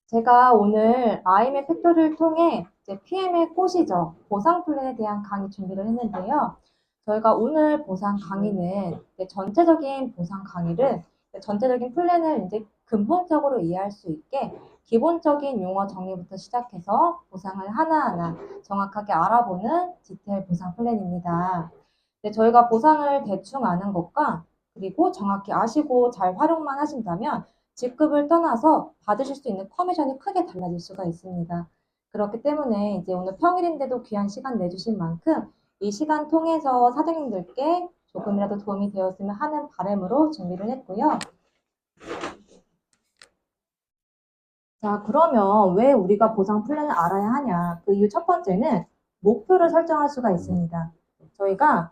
제가 오늘 IMF 팩토리를 통해 이제 PM의 꽃이죠. 보상 플랜에 대한 강의 준비를 했는데요. 저희가 오늘 보상 강의는 이제 전체적인 보상 강의를 전체적인 플랜을 이제 근본적으로 이해할 수 있게 기본적인 용어 정리부터 시작해서 보상을 하나하나 정확하게 알아보는 디테일 보상 플랜입니다. 저희가 보상을 대충 아는 것과 그리고 정확히 아시고 잘 활용만 하신다면 직급을 떠나서 받으실 수 있는 커미션이 크게 달라질 수가 있습니다. 그렇기 때문에 이제 오늘 평일인데도 귀한 시간 내주신 만큼 이 시간 통해서 사장님들께 조금이라도 도움이 되었으면 하는 바람으로 준비를 했고요. 자, 그러면 왜 우리가 보상 플랜을 알아야 하냐? 그 이유 첫 번째는 목표를 설정할 수가 있습니다. 저희가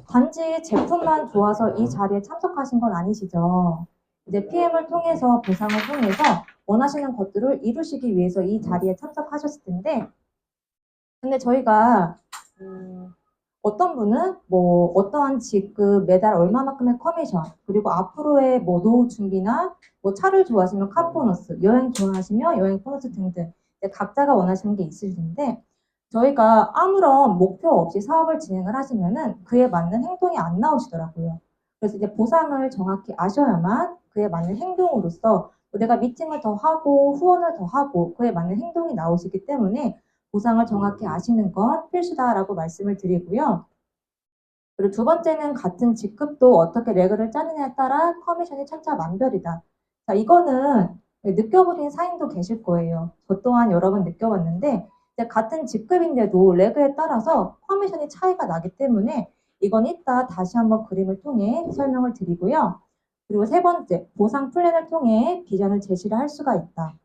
단지 제품만 좋아서 이 자리에 참석하신 건 아니시죠? 이제 PM을 통해서 보상을 통해서 원하시는 것들을 이루시기 위해서 이 자리에 참석하셨을 텐데, 근데 저희가 어떤 분은 뭐 어떠한 직급 매달 얼마만큼의 커미션 그리고 앞으로의 뭐 노후 준비나 뭐 차를 좋아하시면 카 보너스, 여행 좋아하시면 여행 보너스 등등 각자가 원하시는 게 있을 텐데 저희가 아무런 목표 없이 사업을 진행을 하시면은 그에 맞는 행동이 안 나오시더라고요. 그래서 이제 보상을 정확히 아셔야만 그에 맞는 행동으로서 내가 미팅을 더 하고 후원을 더 하고 그에 맞는 행동이 나오시기 때문에 보상을 정확히 아시는 건 필수다라고 말씀을 드리고요. 그리고 두 번째는 같은 직급도 어떻게 레그를 짜느냐에 따라 커미션이 천차만별이다. 자, 이거는 느껴보신 사인도 계실 거예요. 저 또한 여러 번 느껴봤는데 같은 직급인데도 레그에 따라서 커미션이 차이가 나기 때문에 이건 이따 다시 한번 그림을 통해 설명을 드리고요. 그리고 세 번째, 보상 플랜을 통해 비전을 제시를 할 수가 있다.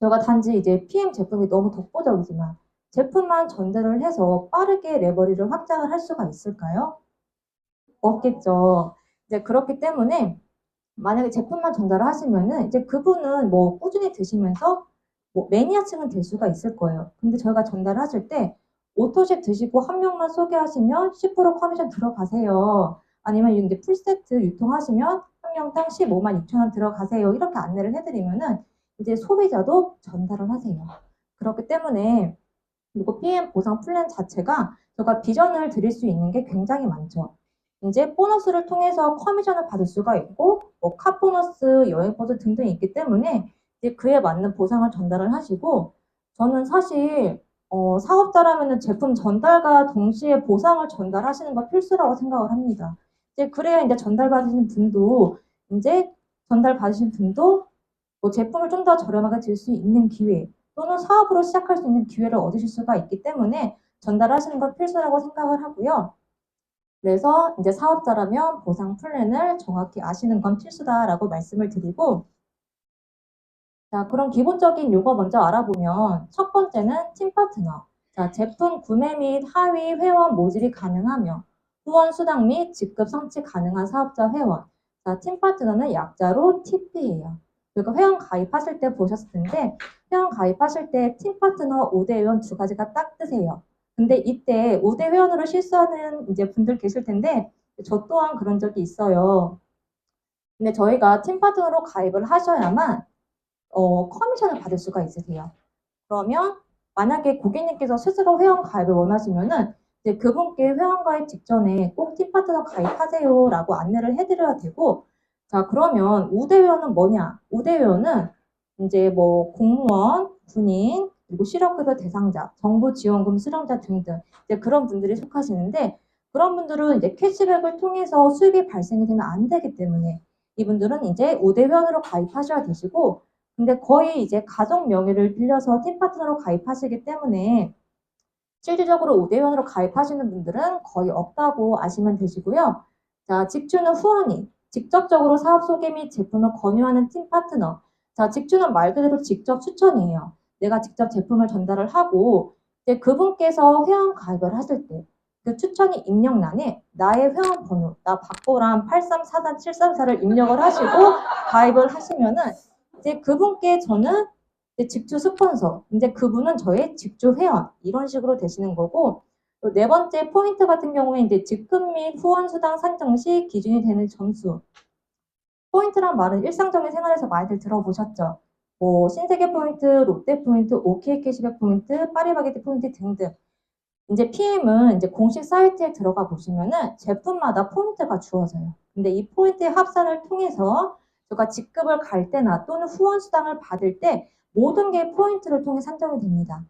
제가 단지 이제 PM 제품이 너무 독보적이지만 제품만 전달을 해서 빠르게 레버리를 확장을 할 수가 있을까요? 없겠죠. 이제 그렇기 때문에 만약에 제품만 전달을 하시면은 이제 그분은 뭐 꾸준히 드시면서 뭐 매니아층은 될 수가 있을 거예요. 근데 저희가 전달을 하실 때 5토씩 드시고 한 명만 소개하시면 10% 커미션 들어가세요. 아니면 이제 풀세트 유통하시면 한 명당 15만 6천 원 들어가세요. 이렇게 안내를 해드리면은 이제 소비자도 전달을 하세요. 그렇기 때문에 그리고 PM 보상 플랜 자체가 제가 비전을 드릴 수 있는 게 굉장히 많죠. 이제 보너스를 통해서 커미션을 받을 수가 있고, 뭐 카보너스, 여행버스 등등이 있기 때문에 이제 그에 맞는 보상을 전달을 하시고, 저는 사실 사업자라면 제품 전달과 동시에 보상을 전달하시는 거 필수라고 생각을 합니다. 이제 그래야 이제 전달 받으신 분도 뭐 제품을 좀 더 저렴하게 줄 수 있는 기회 또는 사업으로 시작할 수 있는 기회를 얻으실 수가 있기 때문에 전달하시는 건 필수라고 생각을 하고요. 그래서 이제 사업자라면 보상 플랜을 정확히 아시는 건 필수다라고 말씀을 드리고 자, 그럼 기본적인 요거 먼저 알아보면 첫 번째는 팀 파트너. 자, 제품 구매 및 하위 회원 모집이 가능하며 후원 수당 및 직급 성취 가능한 사업자 회원. 자, 팀 파트너는 약자로 TP예요. 그리고 회원 가입하실 때 보셨을 텐데 회원 가입하실 때 팀 파트너 우대 회원 두 가지가 딱 뜨세요. 근데 이때 우대 회원으로 실수하는 이제 분들 계실 텐데 저 또한 그런 적이 있어요. 근데 저희가 팀 파트너로 가입을 하셔야만 커미션을 받을 수가 있으세요. 그러면 만약에 고객님께서 스스로 회원 가입을 원하시면은 이제 그분께 회원 가입 직전에 꼭 팀파트너 가입하세요라고 안내를 해드려야 되고 자 그러면 우대 회원은 뭐냐? 우대 회원은 이제 뭐 공무원, 군인, 그리고 실업급여 대상자, 정부 지원금 수령자 등등 이제 그런 분들이 속하시는데 그런 분들은 이제 캐시백을 통해서 수익이 발생이 되면 안 되기 때문에 이분들은 이제 우대 회원으로 가입하셔야 되시고 근데 거의 이제 가족 명의를 빌려서 팀 파트너로 가입하시기 때문에 실질적으로 우대원으로 가입하시는 분들은 거의 없다고 아시면 되시고요. 자, 직주는 후원이 직접적으로 사업 소개 및 제품을 권유하는 팀 파트너. 자, 직주는 말 그대로 직접 추천이에요. 내가 직접 제품을 전달을 하고 이제 그분께서 회원 가입을 하실 때 그 추천이 입력란에 나의 회원 번호, 나 박보람 8344734를 입력을 하시고 가입을 하시면은 이제 그분께 저는 이제 직주 스폰서, 이제 그분은 저의 직주 회원 이런 식으로 되시는 거고 네 번째 포인트 같은 경우에 이제 직급 및 후원 수당 산정 시 기준이 되는 점수. 포인트란 말은 일상적인 생활에서 많이들 들어보셨죠? 뭐 신세계 포인트, 롯데 포인트, OK 캐시백 포인트, 파리바게뜨 포인트 등등. 이제 PM은 이제 공식 사이트에 들어가 보시면은 제품마다 포인트가 주어져요. 근데 이 포인트의 합산을 통해서 제가 직급을 갈 때나 또는 후원 수당을 받을 때 모든 게 포인트를 통해 산정이 됩니다.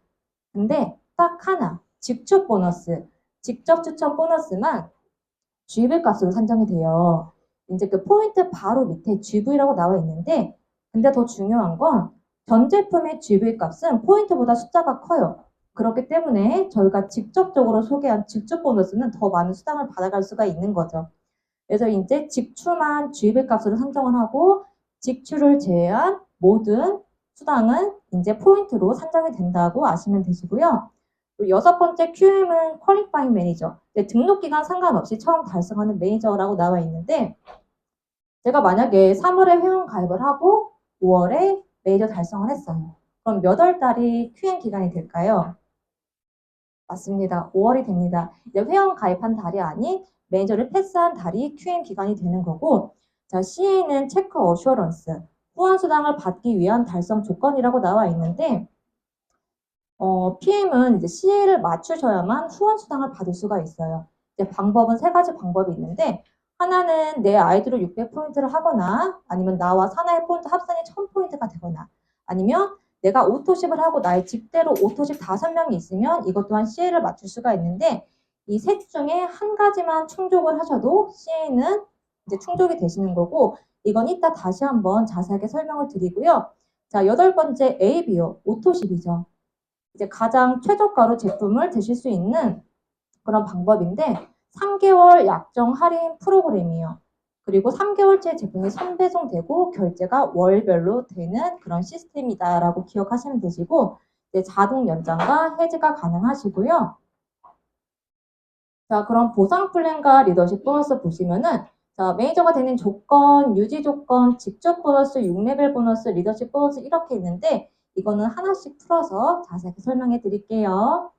근데 딱 하나, 직접 보너스, 직접 추천 보너스만 GV 값으로 산정이 돼요. 이제 그 포인트 바로 밑에 GV라고 나와 있는데, 근데 더 중요한 건 전 제품의 GV 값은 포인트보다 숫자가 커요. 그렇기 때문에 저희가 직접적으로 소개한 직접 보너스는 더 많은 수당을 받아갈 수가 있는 거죠. 그래서 이제 직출만 GV 값으로 산정을 하고 직출을 제외한 모든 수당은 이제 포인트로 산정이 된다고 아시면 되시고요. 여섯 번째 QM은 퀄리파잉 매니저. 등록 기간 상관없이 처음 달성하는 매니저라고 나와 있는데 제가 만약에 3월에 회원 가입을 하고 5월에 매니저 달성을 했어요. 그럼 몇 월 달이 QM 기간이 될까요? 맞습니다. 5월이 됩니다. 이제 회원 가입한 달이 아닌 매니저를 패스한 달이 QM 기간이 되는 거고, 자, CA는 체크 어슈어런스, 후원 수당을 받기 위한 달성 조건이라고 나와 있는데, PM은 이제 CA를 맞추셔야만 후원 수당을 받을 수가 있어요. 이제 방법은 세 가지 방법이 있는데, 하나는 내 아이디로 600포인트를 하거나, 아니면 나와 사나의 포인트 합산이 1000포인트가 되거나, 아니면 내가 오토십을 하고 나의 직대로 오토십 5명이 있으면 이것 또한 CA를 맞출 수가 있는데, 이 셋 중에 한 가지만 충족을 하셔도 CA는 이제 충족이 되시는 거고, 이건 이따 다시 한번 자세하게 설명을 드리고요. 자, 여덟 번째 ABO, 오토십이죠. 이제 가장 최저가로 제품을 드실 수 있는 그런 방법인데 3개월 약정 할인 프로그램이에요. 그리고 3개월째 제품이 선배송되고 결제가 월별로 되는 그런 시스템이다라고 기억하시면 되시고 자동 연장과 해지가 가능하시고요. 자, 그럼 보상 플랜과 리더십 보너스 보시면은 자, 매니저가 되는 조건, 유지 조건, 직접 보너스, 6레벨 보너스, 리더십 보너스 이렇게 있는데 이거는 하나씩 풀어서 자세하게 설명해 드릴게요.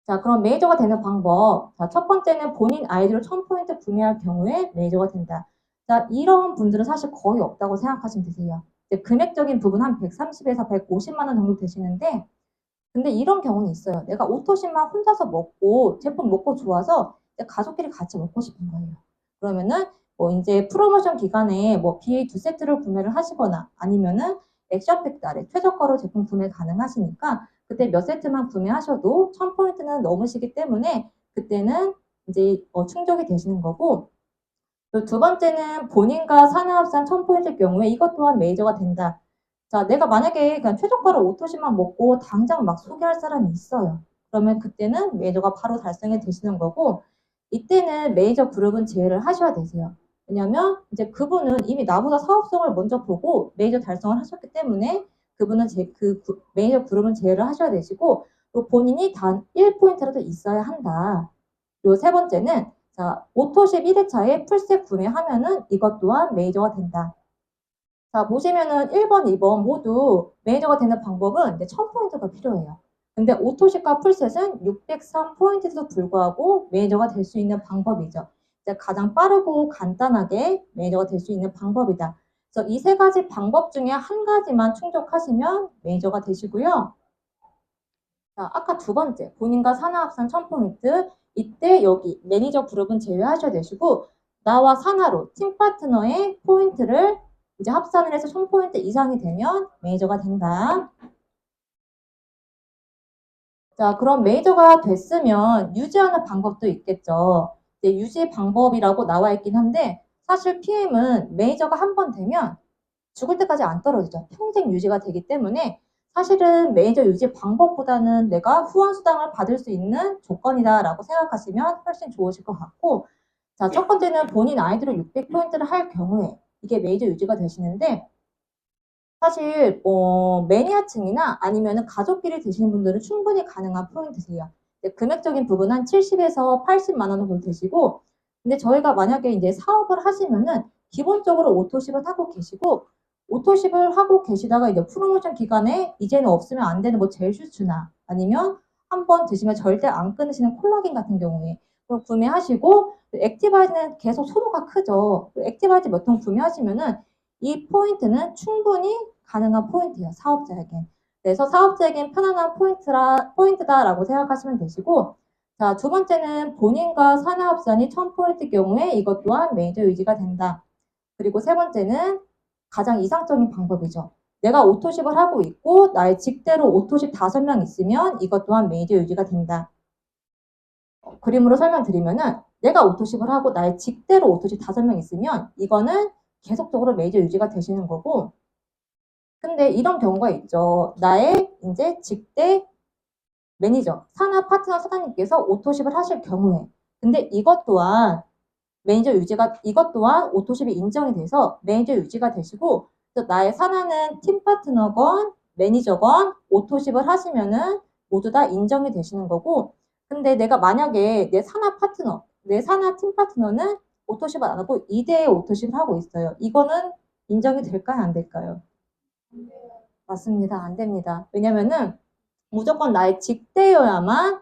자, 그럼 매니저가 되는 방법. 자, 첫 번째는 본인 아이디로 1000포인트 구매할 경우에 매니저가 된다. 자, 이런 분들은 사실 거의 없다고 생각하시면 되세요. 금액적인 부분 한 130에서 150만 원 정도 되시는데, 근데 이런 경우는 있어요. 내가 오토십만 혼자서 먹고, 제품 먹고 좋아서 가족끼리 같이 먹고 싶은 거예요. 그러면은, 뭐 이제 프로모션 기간에 뭐 BA 두 세트를 구매를 하시거나 아니면은 액션팩 달에 최저가로 제품 구매 가능하시니까 그때 몇 세트만 구매하셔도 1000포인트는 넘으시기 때문에 그때는 이제 충족이 되시는 거고 두 번째는 본인과 산하합산 1000포인트일 경우에 이것 또한 메이저가 된다. 자, 내가 만약에 그냥 최저가로 오토십만 먹고 당장 막 소개할 사람이 있어요. 그러면 그때는 메이저가 바로 달성이 되시는 거고 이때는 메이저 그룹은 제외를 하셔야 되세요. 왜냐면 이제 그분은 이미 나보다 사업성을 먼저 보고 메이저 달성을 하셨기 때문에 그분은 메이저 그룹은 제외를 하셔야 되시고 또 본인이 단 1포인트라도 있어야 한다. 그리고 세 번째는 자, 오토십 1회차에 풀셋 구매하면은 이것 또한 메이저가 된다. 자, 보시면은 1번, 2번 모두 메이저가 되는 방법은 이제 1000포인트가 필요해요. 근데 오토십과 풀셋은 603포인트에도 불구하고 메이저가 될 수 있는 방법이죠. 이제 가장 빠르고 간단하게 메이저가 될 수 있는 방법이다. 그래서 이 세 가지 방법 중에 한 가지만 충족하시면 메이저가 되시고요. 자, 아까 두 번째, 본인과 산하합산 1000포인트. 이때 여기 매니저 그룹은 제외하셔야 되시고, 나와 산하로 팀 파트너의 포인트를 이제 합산을 해서 1000포인트 이상이 되면 매니저가 된다. 자, 그럼 매니저가 됐으면 유지하는 방법도 있겠죠. 이제 유지 방법이라고 나와 있긴 한데, 사실 PM은 매니저가 한 번 되면 죽을 때까지 안 떨어지죠. 평생 유지가 되기 때문에 사실은 매니저 유지 방법보다는 내가 후원 수당을 받을 수 있는 조건이다라고 생각하시면 훨씬 좋으실 것 같고 자, 첫 번째는 본인 아이디로 600포인트를 할 경우에 이게 매니저 유지가 되시는데 사실 매니아층이나 아니면 가족끼리 드시는 분들은 충분히 가능한 포인트세요. 금액적인 부분은 한 70에서 80만 원 정도 되시고 근데 저희가 만약에 이제 사업을 하시면은 기본적으로 오토십을 하고 계시고 오토십을 하고 계시다가 이제 프로모션 기간에 이제는 없으면 안 되는 뭐 젤슈츠나 아니면 한 번 드시면 절대 안 끊으시는 콜라겐 같은 경우에 그걸 구매하시고 액티바이즈는 계속 소모가 크죠. 액티바이즈 몇 통 구매하시면은 이 포인트는 충분히 가능한 포인트예요. 사업자에겐. 그래서 사업자에겐 편안한 포인트다라고 생각하시면 되시고, 자, 두 번째는 본인과 산하업산이 1000포인트 경우에 이것 또한 매니저 유지가 된다. 그리고 세 번째는 가장 이상적인 방법이죠. 내가 오토십을 하고 있고 나의 직대로 오토십 5명 있으면 이것 또한 매니저 유지가 된다. 그림으로 설명드리면은 내가 오토십을 하고 나의 직대로 오토십 5명 있으면 이거는 계속적으로 매니저 유지가 되시는 거고, 근데 이런 경우가 있죠. 나의 이제 직대 매니저, 산하 파트너 사장님께서 오토십을 하실 경우에, 근데 이것 또한 이것 또한 오토십이 인정이 돼서 매니저 유지가 되시고, 또 나의 산하는 팀 파트너건 매니저건 오토십을 하시면은 모두 다 인정이 되시는 거고, 근데 내가 만약에 내 산하 팀 파트너는 오토십을 안 하고 2대의 오토십을 하고 있어요. 이거는 인정이 될까요? 안 될까요? 맞습니다. 안 됩니다. 왜냐면은 무조건 나의 직대여야만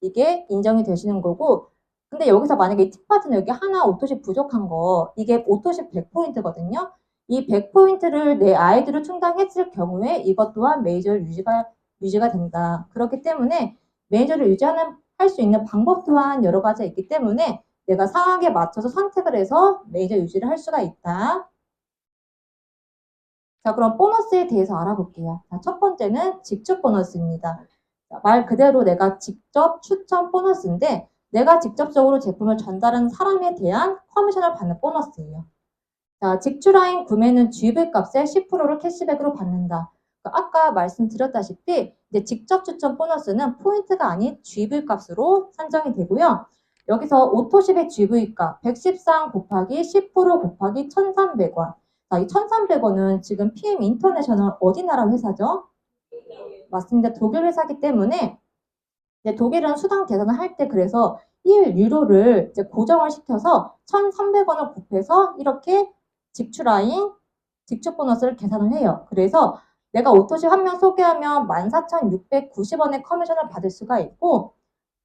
이게 인정이 되시는 거고, 근데 여기서 만약에 이 팁파트는 여기 하나 오토십 부족한 거, 이게 오토십 100포인트거든요. 이 100포인트를 내 아이디로 충당했을 경우에 이것 또한 메이저를 유지가 된다. 그렇기 때문에 메이저를 할 수 있는 방법 또한 여러 가지가 있기 때문에 내가 상황에 맞춰서 선택을 해서 메이저 유지를 할 수가 있다. 자, 그럼 보너스에 대해서 알아볼게요. 자, 첫 번째는 직접 보너스입니다. 자, 말 그대로 내가 직접 추천 보너스인데 내가 직접적으로 제품을 전달하는 사람에 대한 커미션을 받는 보너스예요. 자, 직출하인 구매는 GV 값의 10%를 캐시백으로 받는다. 아까 말씀드렸다시피 이제 직접 추천 보너스는 포인트가 아닌 GV 값으로 산정이 되고요. 여기서 오토십의 GV 값 113 곱하기 10% 곱하기 1,300원. 자, 이 1,300원은 지금 PM 인터내셔널 어디 나라 회사죠? 맞습니다. 독일 회사이기 때문에 이제 독일은 수당 계산을 할 때 그래서 1유로를 이제 고정을 시켜서 1,300원을 곱해서 이렇게 직출하인 직접 보너스를 계산을 해요. 그래서 내가 오토십 한 명 소개하면 14,690원의 커미션을 받을 수가 있고,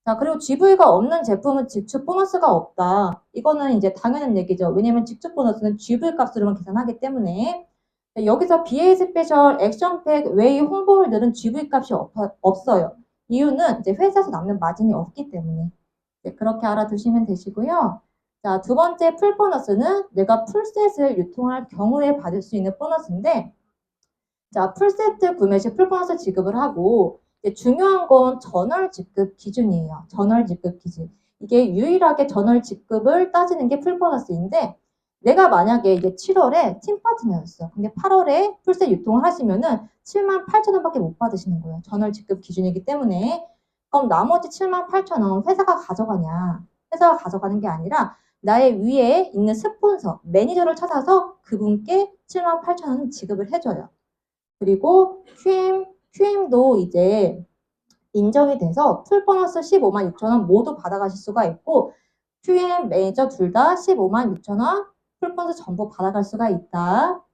자, 그리고 GV가 없는 제품은 직접 보너스가 없다. 이거는 이제 당연한 얘기죠. 왜냐면 직접 보너스는 GV 값으로만 계산하기 때문에. 여기서 BA 스페셜 액션팩 외의 홍보물들은 GV 값이 없어요. 이유는 이제 회사에서 남는 마진이 없기 때문에. 그렇게 알아두시면 되시고요. 자, 두 번째 풀 보너스는 내가 풀셋을 유통할 경우에 받을 수 있는 보너스인데, 자, 풀세트 구매 시 풀보너스 지급을 하고, 중요한 건 전월 지급 기준이에요. 전월 지급 기준. 이게 유일하게 전월 지급을 따지는 게 풀보너스인데, 내가 만약에 이제 7월에 팀 파트너였어. 근데 8월에 풀셋 유통을 하시면은 78,000원밖에 못 받으시는 거예요. 전월 지급 기준이기 때문에. 그럼 나머지 78,000원 회사가 가져가냐? 회사가 가져가는 게 아니라 나의 위에 있는 스폰서, 매니저를 찾아서 그분께 78,000원 지급을 해줘요. 그리고 QM도 이제 인정이 돼서 풀 보너스 15만 6천원 모두 받아가실 수가 있고, QM 매니저 둘 다 15만 6천원 풀 보너스 전부 받아갈 수가 있다.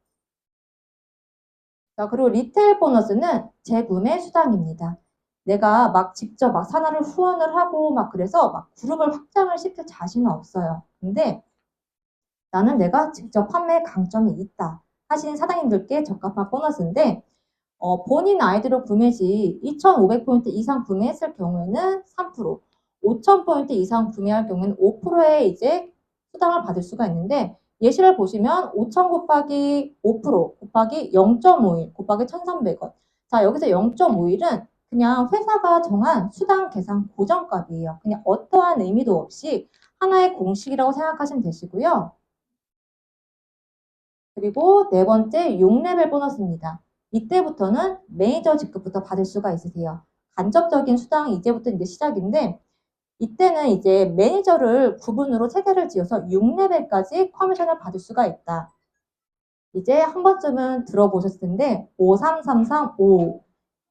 자, 그리고 리테일 보너스는 재구매 수당입니다. 내가 막 직접 막 산하를 후원을 하고 막 그래서 막 그룹을 확장을 시킬 자신은 없어요. 근데 나는 내가 직접 판매 강점이 있다 하시는 사장님들께 적합한 보너스인데, 본인 아이디로 구매 시 2,500포인트 이상 구매했을 경우에는 3%, 5,000포인트 이상 구매할 경우에는 5%의 이제 수당을 받을 수가 있는데, 예시를 보시면 5,000 곱하기 5% 곱하기 0.5일 곱하기 1,300원. 자, 여기서 0.5일은 그냥 회사가 정한 수당 계산 고정값이에요. 그냥 어떠한 의미도 없이 하나의 공식이라고 생각하시면 되시고요. 그리고 네 번째 6레벨 보너스입니다. 이때부터는 매니저 직급부터 받을 수가 있으세요. 간접적인 수당이 이제부터 이제 시작인데, 이때는 이제 매니저를 구분으로 체계를 지어서 6레벨까지 커미션을 받을 수가 있다. 이제 한 번쯤은 들어보셨을 텐데 53335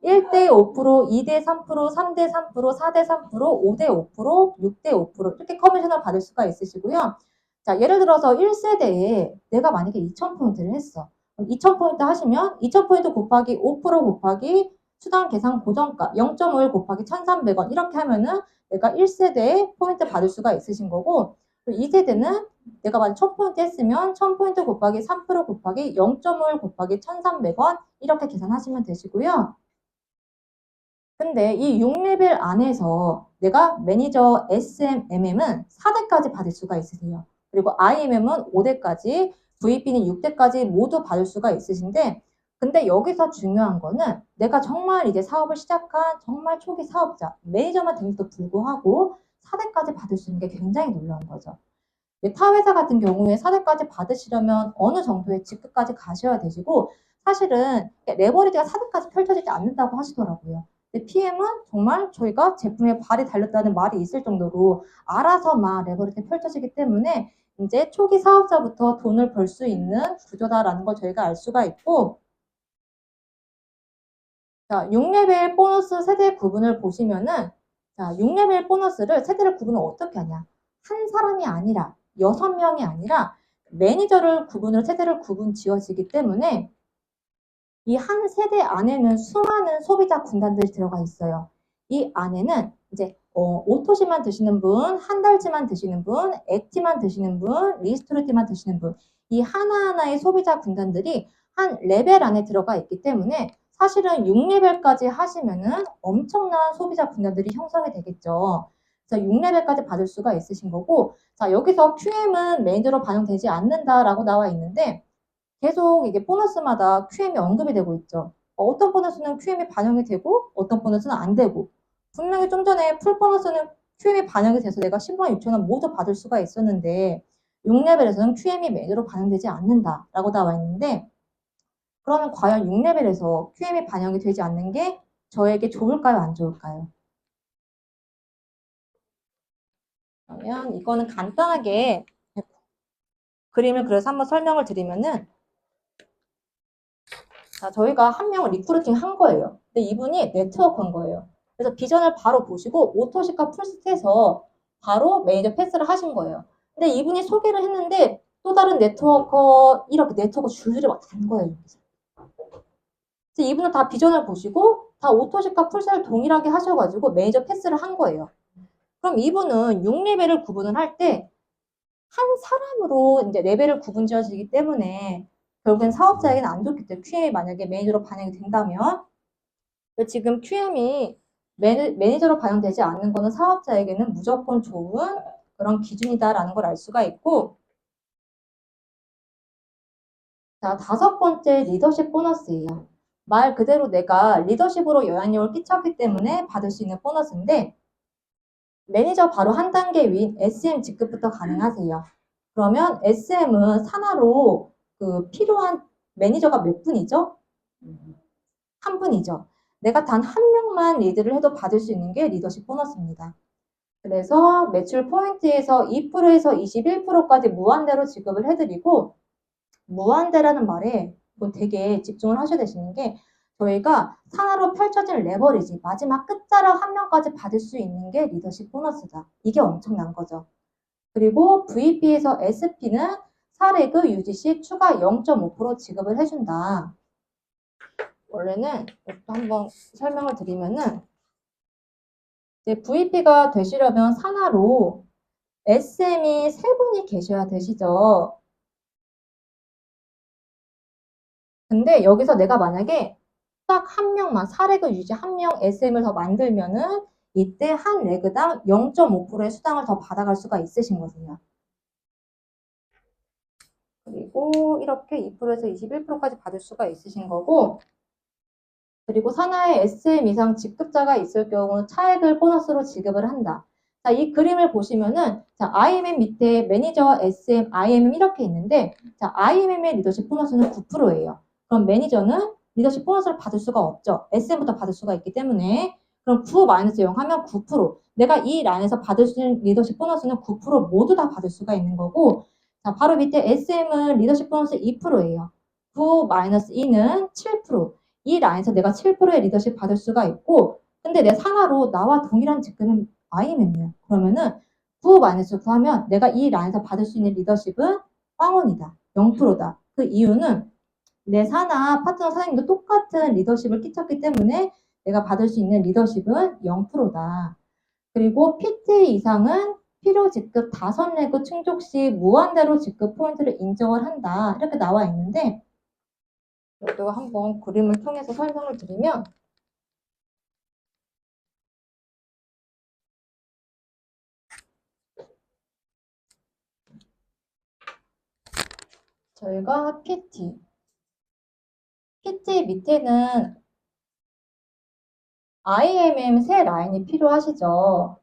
1대 5%, 2대 3%, 3대 3%, 4대 3%, 5대 5%, 6대 5% 이렇게 커미션을 받을 수가 있으시고요. 자, 예를 들어서 1세대에 내가 만약에 2,000포인트를 했어. 2,000포인트 하시면 2,000포인트 곱하기 5% 곱하기 수당 계산 고정가 0.5일 곱하기 1,300원 이렇게 하면은 내가 1세대에 포인트 받을 수가 있으신 거고, 2세대는 내가 만약 1000포인트 했으면 1000포인트 곱하기 3% 곱하기 0.5 곱하기 1300원 이렇게 계산하시면 되시고요. 근데 이 6레벨 안에서 내가 매니저 SM, MM은 4대까지 받을 수가 있으세요. 그리고 IMM은 5대까지, VP는 6대까지 모두 받을 수가 있으신데, 근데 여기서 중요한 거는 내가 정말 이제 사업을 시작한 정말 초기 사업자, 매니저만 됨에도 불구하고 4대까지 받을 수 있는 게 굉장히 놀라운 거죠. 타 회사 같은 경우에 4대까지 받으시려면 어느 정도의 직급까지 가셔야 되시고, 사실은 레버리지가 4대까지 펼쳐지지 않는다고 하시더라고요. 근데 PM은 정말 저희가 제품에 발이 달렸다는 말이 있을 정도로 알아서 막 레버리지 펼쳐지기 때문에 이제 초기 사업자부터 돈을 벌 수 있는 구조다라는 걸 저희가 알 수가 있고, 자, 6레벨 보너스 세대 구분을 보시면은, 자, 6레벨 보너스를 세대를 구분을 어떻게 하냐? 한 사람이 아니라 6명이 아니라 매니저를 구분을 세대를 구분 지어지기 때문에 이 한 세대 안에는 수많은 소비자 군단들이 들어가 있어요. 이 안에는 이제 오토시만 드시는 분, 한 달치만 드시는 분, 액티만 드시는 분, 리스토르티만 드시는 분, 이 하나하나의 소비자 군단들이 한 레벨 안에 들어가 있기 때문에 사실은 6레벨까지 하시면은 엄청난 소비자 군단들이 형성이 되겠죠. 그래서 6레벨까지 받을 수가 있으신 거고, 자, 여기서 QM은 매니저로 반영되지 않는다라고 나와 있는데, 계속 이게 보너스마다 QM이 언급이 되고 있죠. 어떤 보너스는 QM이 반영이 되고 어떤 보너스는 안 되고, 분명히 좀 전에 풀 보너스는 QM이 반영이 돼서 내가 10만 6천 원 모두 받을 수가 있었는데 6레벨에서는 QM이 매니저로 반영되지 않는다라고 나와 있는데, 그러면 과연 6레벨에서 QM이 반영이 되지 않는 게 저에게 좋을까요, 안 좋을까요? 그러면 이거는 간단하게 그림을 그려서 한번 설명을 드리면은, 자, 저희가 한 명을 리크루팅 한 거예요. 근데 이분이 네트워크 한 거예요. 그래서 비전을 바로 보시고 오토시카 풀스트에서 바로 매니저 패스를 하신 거예요. 근데 이분이 소개를 했는데 또 다른 네트워커, 이렇게 네트워커 줄줄이 막 단 거예요. 그래서 이분은 다 비전을 보시고 다 오토시카 풀셋을 동일하게 하셔가지고 매니저 패스를 한 거예요. 그럼 이분은 6레벨을 구분을 할 때 한 사람으로 이제 레벨을 구분 지어지기 때문에 결국엔 사업자에게는 안 좋겠죠. QM이 만약에 매니저로 반영이 된다면. 지금 QM이 매니저로 반영되지 않는 거는 사업자에게는 무조건 좋은 그런 기준이다라는 걸 알 수가 있고, 자, 5번째 리더십 보너스예요. 말 그대로 내가 리더십으로 영향력을 끼쳤기 때문에 받을 수 있는 보너스인데, 매니저 바로 한 단계 위인 SM 직급부터 가능하세요. 그러면 SM은 산하로 그 필요한 매니저가 몇 분이죠? 한 분이죠. 내가 단 한 명만 리드를 해도 받을 수 있는 게 리더십 보너스입니다. 그래서 매출 포인트에서 2%에서 21%까지 무한대로 지급을 해드리고, 무한대라는 말에 되게 집중을 하셔야 되시는 게, 저희가 산하로 펼쳐진 레버리지 마지막 끝자락 한 명까지 받을 수 있는 게 리더십 보너스다. 이게 엄청난 거죠. 그리고 VP에서 SP는 사례그 유지 시 추가 0.5% 지급을 해준다. 원래는 또 한번 설명을 드리면은, VP가 되시려면 산하로 SM이 3분이 계셔야 되시죠. 근데 여기서 내가 만약에 딱 한 명만, 사례그 유지 한 명 SM을 더 만들면은 이때 한 레그당 0.5%의 수당을 더 받아갈 수가 있으신 거세요. 그리고 이렇게 2%에서 21%까지 받을 수가 있으신 거고, 그리고 산하에 SM 이상 직급자가 있을 경우 차액을 보너스로 지급을 한다. 자, 이 그림을 보시면은, 자, IMM 밑에 매니저, SM, IMM 이렇게 있는데, 자, IMM의 리더십 보너스는 9%예요. 그럼 매니저는 리더십 보너스를 받을 수가 없죠. SM부터 받을 수가 있기 때문에. 그럼 9-0 하면 9%. 내가 이 란에서 받을 수 있는 리더십 보너스는 9% 모두 다 받을 수가 있는 거고, 자, 바로 밑에 SM은 리더십 보너스 2%예요. 9-2는 7%. 이 라인에서 내가 7%의 리더십 받을 수가 있고, 근데 내 상하로 나와 동일한 직급은 IMM이야. 그러면은 9-9 하면 내가 이 라인에서 받을 수 있는 리더십은 빵원이다. 0%다. 그 이유는 내 사나 파트너 사장님도 똑같은 리더십을 끼쳤기 때문에 내가 받을 수 있는 리더십은 0%다. 그리고 PT 이상은 필요 직급 5레그 충족 시 무한대로 직급 포인트를 인정을 한다. 이렇게 나와 있는데 이거 한번 그림을 통해서 설명을 드리면 저희가 PT 밑에는 IMM 세 라인이 필요하시죠.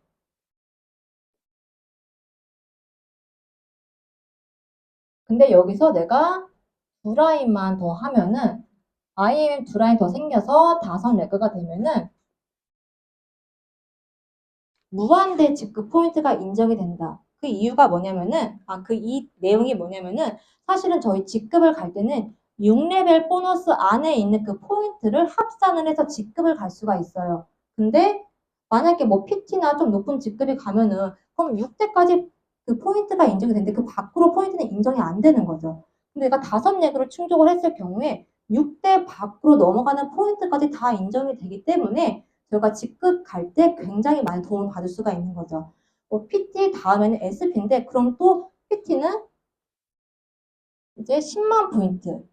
근데 여기서 내가 2라인만 더 하면은 IMM 2라인 더 생겨서 5레그가 되면은 무한대 직급 포인트가 인정이 된다. 그 이유가 뭐냐면은 이 내용이 뭐냐면은 사실은 저희 직급을 갈 때는 6레벨 보너스 안에 있는 그 포인트를 합산을 해서 직급을 갈 수가 있어요. 근데 만약에 뭐 PT나 좀 높은 직급이 가면은 그럼 6대까지 그 포인트가 인정이 되는데 그 밖으로 포인트는 인정이 안 되는 거죠. 근데 내가 5레그를 충족을 했을 경우에 6대 밖으로 넘어가는 포인트까지 다 인정이 되기 때문에 저희가 직급 갈 때 굉장히 많은 도움을 받을 수가 있는 거죠. PT 다음에는 SP인데 그럼 또 PT는 이제 10만 포인트.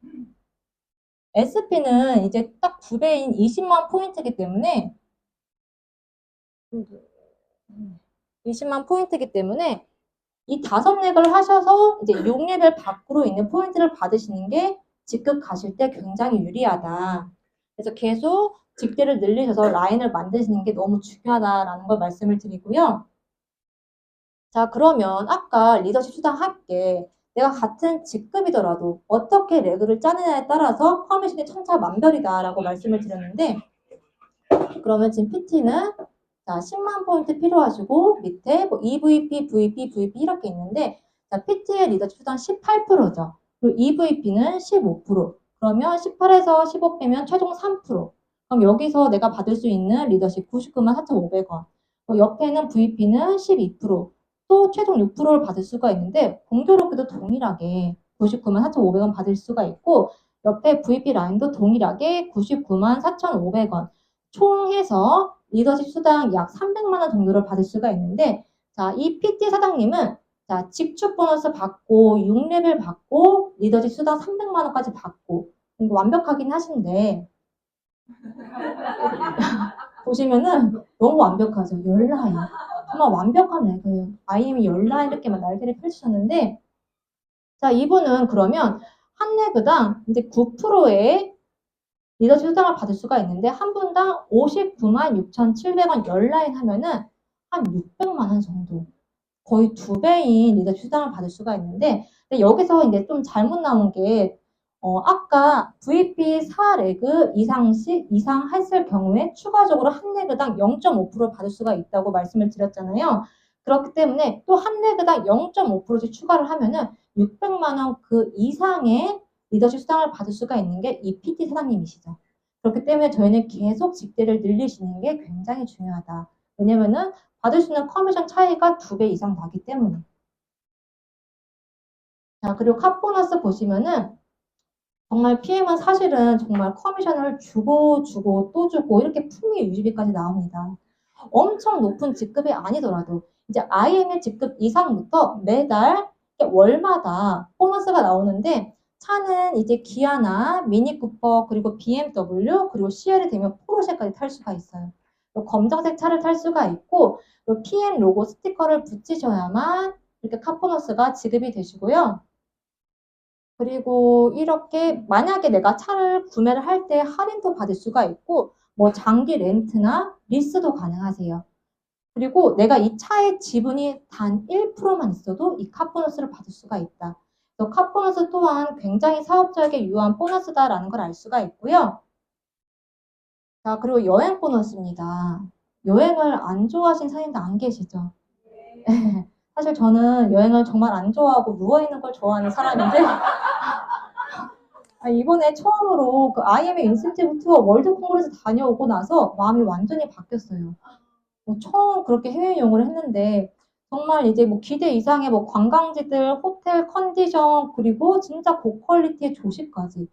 SP는 이제 딱 2배인 20만 포인트이기 때문에 20만 포인트이기 때문에 이 5레벨을 하셔서 이제 6레벨 밖으로 있는 포인트를 받으시는 게 직급 가실 때 굉장히 유리하다. 그래서 계속 직대를 늘리셔서 라인을 만드시는 게 너무 중요하다라는 걸 말씀을 드리고요. 자, 그러면 아까 리더십 수당 할게. 내가 같은 직급이더라도 어떻게 레그를 짜느냐에 따라서 커미션이 천차만별이다라고 말씀을 드렸는데 그러면 지금 PT는 자, 10만 포인트 필요하시고 밑에 뭐 EVP, VP, VP 이렇게 있는데 자, PT의 리더십 수당 18%죠. 그리고 EVP는 15%. 그러면 18에서 15 빼면 최종 3%. 그럼 여기서 내가 받을 수 있는 리더십 99만 4,500원. 옆에는 VP는 12%. 또 최종 6%를 받을 수가 있는데 공교롭게도 동일하게 99만 4,500원 받을 수가 있고 옆에 VP 라인도 동일하게 99만 4,500원. 총 해서 리더십 수당 약 300만 원 정도를 받을 수가 있는데 자, 이 PT 사장님은 자, 직축 보너스 받고 6레벨 받고 리더십 수당 300만 원까지 받고 이거 완벽하긴 하신데 보시면은 너무 완벽하죠. 10라인. 정말 완벽한 레그예요. IM이 10라인 이렇게만 날개를 펼치셨는데 자, 이분은 그러면 한 레그당 이제 9%의 리더십 수당을 받을 수가 있는데 한 분당 59만 6,700원 10라인 하면은 한 600만 원 정도. 거의 2배인 리더십 수당을 받을 수가 있는데 근데 여기서 이제 좀 잘못 나온 게 아까 VP 4레그 이상 했을 경우에 추가적으로 한 레그당 0.5% 받을 수가 있다고 말씀을 드렸잖아요. 그렇기 때문에 또 한 레그당 0.5%씩 추가를 하면은 600만 원 그 이상의 리더십 수당을 받을 수가 있는 게 이 PT 사장님이시죠. 그렇기 때문에 저희는 계속 직대를 늘리시는 게 굉장히 중요하다. 왜냐면은 받을 수 있는 커미션 차이가 2배 이상 나기 때문에. 자, 그리고 카보너스 보시면은 정말 PM은 사실은 정말 커미션을 주고 또 주고 이렇게 품위 유지비까지 나옵니다. 엄청 높은 직급이 아니더라도 이제 IM의 직급 이상부터 매달 월마다 보너스가 나오는데 차는 이제 기아나 미니쿠퍼 그리고 BMW 그리고 CL이 되면 포르쉐까지 탈 수가 있어요. 검정색 차를 탈 수가 있고 PM 로고 스티커를 붙이셔야만 이렇게 카보너스가 지급이 되시고요. 그리고 이렇게 만약에 내가 차를 구매를 할 때 할인도 받을 수가 있고 뭐 장기 렌트나 리스도 가능하세요. 그리고 내가 이 차의 지분이 단 1%만 있어도 이 카보너스를 받을 수가 있다. 그래서 카보너스 또한 굉장히 사업자에게 유효한 보너스다라는 걸 알 수가 있고요. 자, 그리고 여행 보너스입니다. 여행을 안 좋아하시는 사장님도 안 계시죠? 사실 저는 여행을 정말 안 좋아하고 누워있는 걸 좋아하는 사람인데 이번에 처음으로 그 IM의 인센티브 투어 월드 콩그레스 다녀오고 나서 마음이 완전히 바뀌었어요. 처음 그렇게 해외여행을 했는데 정말 이제 뭐 기대 이상의 뭐 관광지들, 호텔 컨디션 그리고 진짜 고퀄리티의 조식까지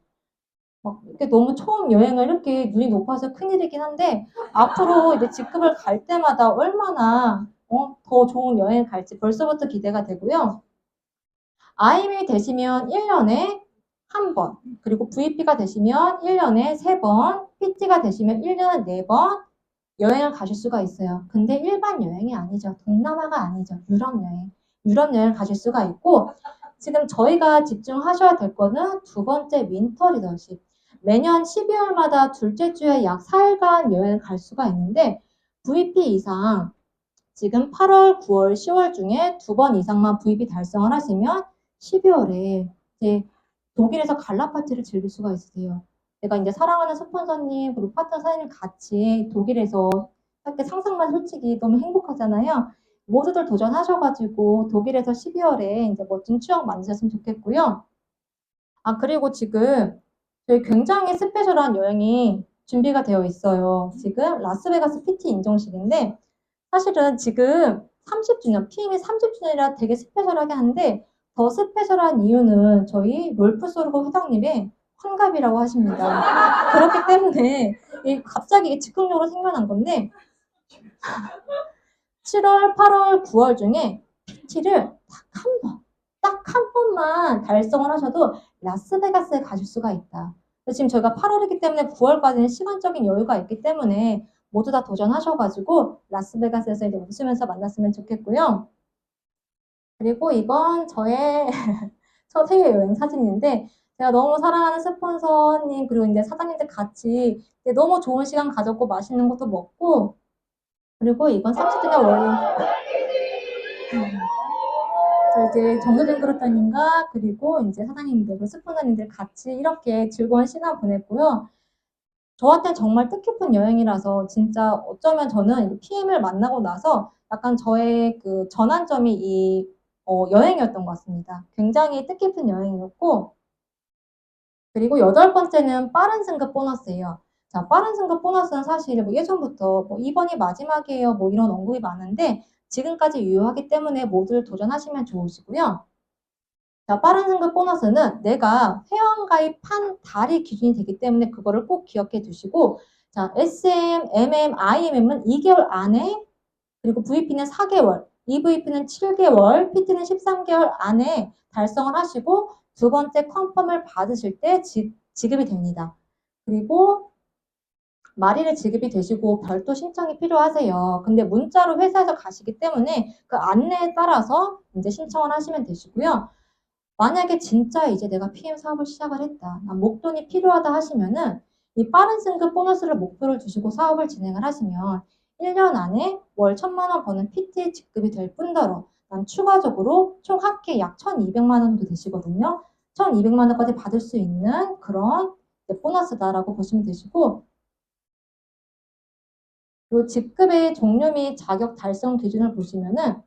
막 이렇게 너무 처음 여행을 이렇게 눈이 높아서 큰일이긴 한데 앞으로 이제 직급을 갈 때마다 얼마나 더 좋은 여행을 갈지 벌써부터 기대가 되고요. IM이 되시면 1년에 한 번, 그리고 VP가 되시면 1년에 3번, PT가 되시면 1년에 4번 여행을 가실 수가 있어요. 근데 일반 여행이 아니죠. 동남아가 아니죠. 유럽 여행. 유럽 여행 가실 수가 있고, 지금 저희가 집중하셔야 될 거는 두 번째 윈터 리더십. 매년 12월마다 둘째 주에 약 4일간 여행을 갈 수가 있는데, VP 이상 지금 8월, 9월, 10월 중에 2번 이상만 VP 달성을 하시면 12월에 이제 독일에서 갈라 파티를 즐길 수가 있으세요. 내가 이제 사랑하는 스폰서님 그리고 파트너 사장님 같이 독일에서 할때 상상만 솔직히 너무 행복하잖아요. 모두들 도전하셔가지고 독일에서 12월에 이제 멋진 추억 만드셨으면 좋겠고요. 아, 그리고 지금 저희 굉장히 스페셜한 여행이 준비가 되어 있어요. 지금 라스베가스 PT 인정식인데 사실은 지금 30주년, PM이 30주년이라 되게 스페셜하게 하는데 더 스페셜한 이유는 저희 롤프소르고 회장님의 환갑이라고 하십니다. 그렇기 때문에 갑자기 즉흥적으로 생겨난 건데 7월, 8월, 9월 중에 PT를 딱 한 번만 달성을 하셔도 라스베가스에 가실 수가 있다. 지금 저희가 8월이기 때문에 9월까지는 시간적인 여유가 있기 때문에 모두 다 도전하셔가지고 라스베가스에서 이제 웃으면서 만났으면 좋겠고요. 그리고 이건 저의 첫 해외여행 사진인데 제가 너무 사랑하는 스폰서님 그리고 이제 사장님들 같이 너무 좋은 시간 가졌고 맛있는 것도 먹고 그리고 이건 30주년 월요. 저 이제 정서진 그룹단님과 그리고 이제 사장님들, 스폰서님들 같이 이렇게 즐거운 시간 보냈고요. 저한테 정말 뜻깊은 여행이라서 진짜 어쩌면 저는 PM을 만나고 나서 약간 저의 그 전환점이 여행이었던 것 같습니다. 굉장히 뜻깊은 여행이었고, 그리고 8번째는 빠른 승급 보너스예요. 자, 빠른 승급 보너스는 사실 뭐 예전부터 뭐 이번이 마지막이에요. 뭐 이런 언급이 많은데 지금까지 유효하기 때문에 모두 도전하시면 좋으시고요. 자, 빠른 승급 보너스는 내가 회원가입한 달이 기준이 되기 때문에 그거를 꼭 기억해 두시고 자, SM, MM, IMM은 2개월 안에 그리고 VP는 4개월, EVP는 7개월, PT는 13개월 안에 달성을 하시고 두 번째 컨펌을 받으실 때 지급이 됩니다. 그리고 말일에 지급이 되시고 별도 신청이 필요하세요. 근데 문자로 회사에서 가시기 때문에 그 안내에 따라서 이제 신청을 하시면 되시고요. 만약에 진짜 이제 내가 PM 사업을 시작을 했다. 난 목돈이 필요하다 하시면은 이 빠른 승급 보너스를 목표를 두시고 사업을 진행을 하시면 1년 안에 월 1,000만 원 버는 PT 직급이 될 뿐더러 난 추가적으로 총 합계 약 1,200만 원 정도 되시거든요. 1,200만 원까지 받을 수 있는 그런 보너스다라고 보시면 되시고 그리고 직급의 종류 및 자격 달성 기준을 보시면은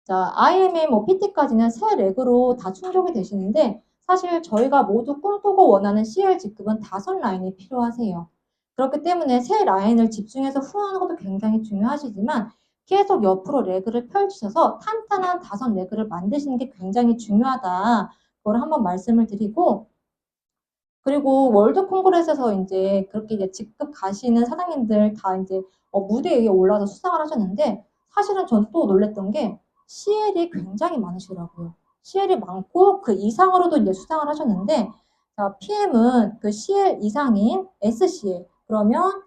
자, IMM, 뭐 PT까지는 세 렉으로 다 충족이 되시는데 사실 저희가 모두 꿈꾸고 원하는 CL 직급은 5라인이 필요하세요. 그렇기 때문에 세 라인을 집중해서 후원하는 것도 굉장히 중요하시지만 계속 옆으로 레그를 펼치셔서 탄탄한 5레그를 만드시는 게 굉장히 중요하다. 그걸 한번 말씀을 드리고 그리고 월드 콩그레스에서 이제 그렇게 이제 직급 가시는 사장님들 다 이제 무대 위에 올라가서 수상을 하셨는데 사실은 전 또 놀랬던 게 CL이 굉장히 많으시더라고요. CL이 많고 그 이상으로도 이제 수상을 하셨는데 자, PM은 그 CL 이상인 SCL 그러면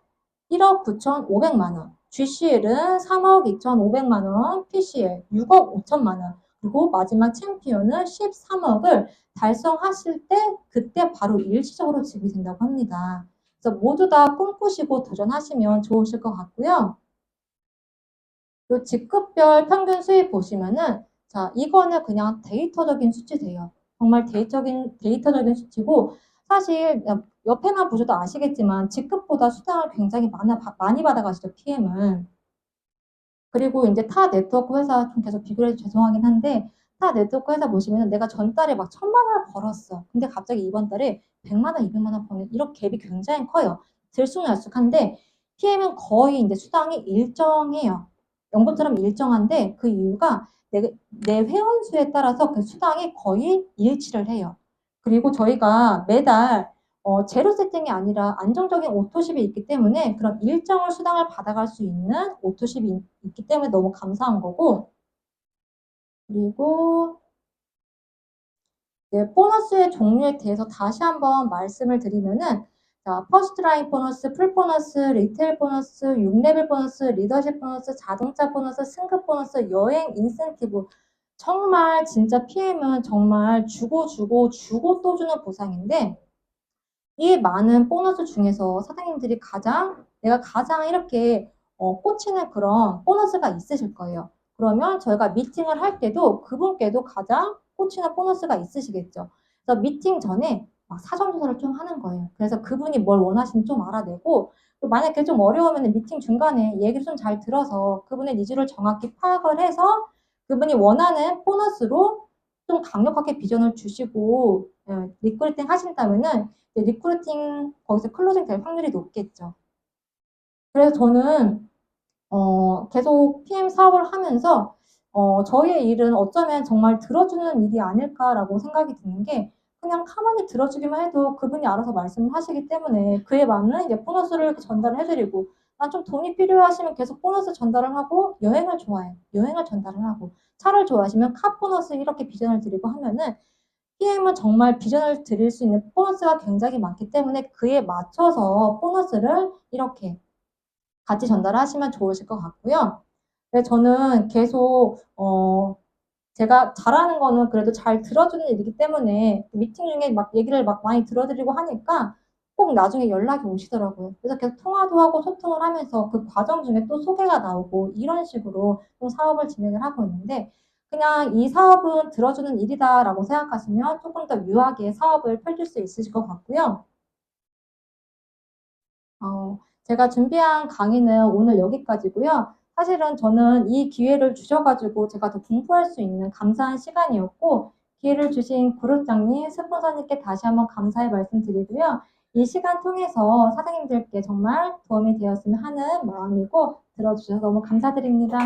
1억 9,500만 원, GCL은 3억 2,500만 원, PCL 6억 5천만 원, 그리고 마지막 챔피언은 13억을 달성하실 때 그때 바로 일시적으로 지급이 된다고 합니다. 그래서 모두 다 꿈꾸시고 도전하시면 좋으실 것 같고요. 요 직급별 평균 수입 보시면은 자 이거는 그냥 데이터적인 수치세요. 정말 데이터적인 수치고 사실 옆에만 보셔도 아시겠지만 직급보다 수당을 굉장히 많이 받아가시죠 PM은. 그리고 이제 타 네트워크 회사 좀 계속 비교를 해서 죄송하긴 한데 타 네트워크 회사 보시면 내가 전달에 막 1,000만 원을 벌었어. 근데 갑자기 이번 달에 100만 원, 200만 원 버는 이렇게 갭이 굉장히 커요. 들쑥날쑥한데 PM은 거의 이제 수당이 일정해요. 연금처럼 일정한데 그 이유가 내 회원 수에 따라서 그 수당이 거의 일치를 해요. 그리고 저희가 매달 제로 세팅이 아니라 안정적인 오토십이 있기 때문에 그런 일정을 수당을 받아갈 수 있는 오토십이 있기 때문에 너무 감사한 거고, 그리고 네, 보너스의 종류에 대해서 다시 한번 말씀을 드리면은, 자, 퍼스트 라인 보너스, 풀 보너스, 리테일 보너스, 6레벨 보너스, 리더십 보너스, 자동차 보너스, 승급 보너스, 여행 인센티브. 정말 진짜 PM은 정말 주고 또 주는 보상인데, 이 많은 보너스 중에서 사장님들이 내가 가장 이렇게 꽂히는 그런 보너스가 있으실 거예요. 그러면 저희가 미팅을 할 때도 그분께도 가장 꽂히는 보너스가 있으시겠죠. 그래서 미팅 전에 막 사전 조사를 좀 하는 거예요. 그래서 그분이 뭘 원하시는지 좀 알아내고, 만약에 좀 어려우면 미팅 중간에 얘기를 좀 잘 들어서 그분의 니즈를 정확히 파악을 해서 그분이 원하는 보너스로 좀 강력하게 비전을 주시고 리크루팅 하신다면은 리크루팅 거기서 클로징 될 확률이 높겠죠. 그래서 저는 계속 PM 사업을 하면서 저희의 일은 어쩌면 정말 들어주는 일이 아닐까라고 생각이 드는 게 그냥 가만히 들어주기만 해도 그분이 알아서 말씀을 하시기 때문에 그에 맞는 이제 보너스를 전달을 해드리고 난 좀 돈이 필요하시면 계속 보너스 전달을 하고 여행을 좋아해요. 여행을 전달을 하고 차를 좋아하시면 카 보너스 이렇게 비전을 드리고 하면은 PM은 정말 비전을 드릴 수 있는 보너스가 굉장히 많기 때문에 그에 맞춰서 보너스를 이렇게 같이 전달하시면 좋으실 것 같고요. 네, 저는 계속 제가 잘하는 거는 그래도 잘 들어주는 일이기 때문에 미팅 중에 막 얘기를 막 많이 들어드리고 하니까 꼭 나중에 연락이 오시더라고요. 그래서 계속 통화도 하고 소통을 하면서 그 과정 중에 또 소개가 나오고 이런 식으로 좀 사업을 진행을 하고 있는데 그냥 이 사업은 들어주는 일이다라고 생각하시면 조금 더 유하게 사업을 펼칠 수 있으실 것 같고요. 제가 준비한 강의는 오늘 여기까지고요. 사실은 저는 이 기회를 주셔가지고 제가 더 공부할 수 있는 감사한 시간이었고, 기회를 주신 그룹장님, 스폰서님께 다시 한번 감사의 말씀드리고요. 이 시간 통해서 사장님들께 정말 도움이 되었으면 하는 마음이고, 들어주셔서 너무 감사드립니다.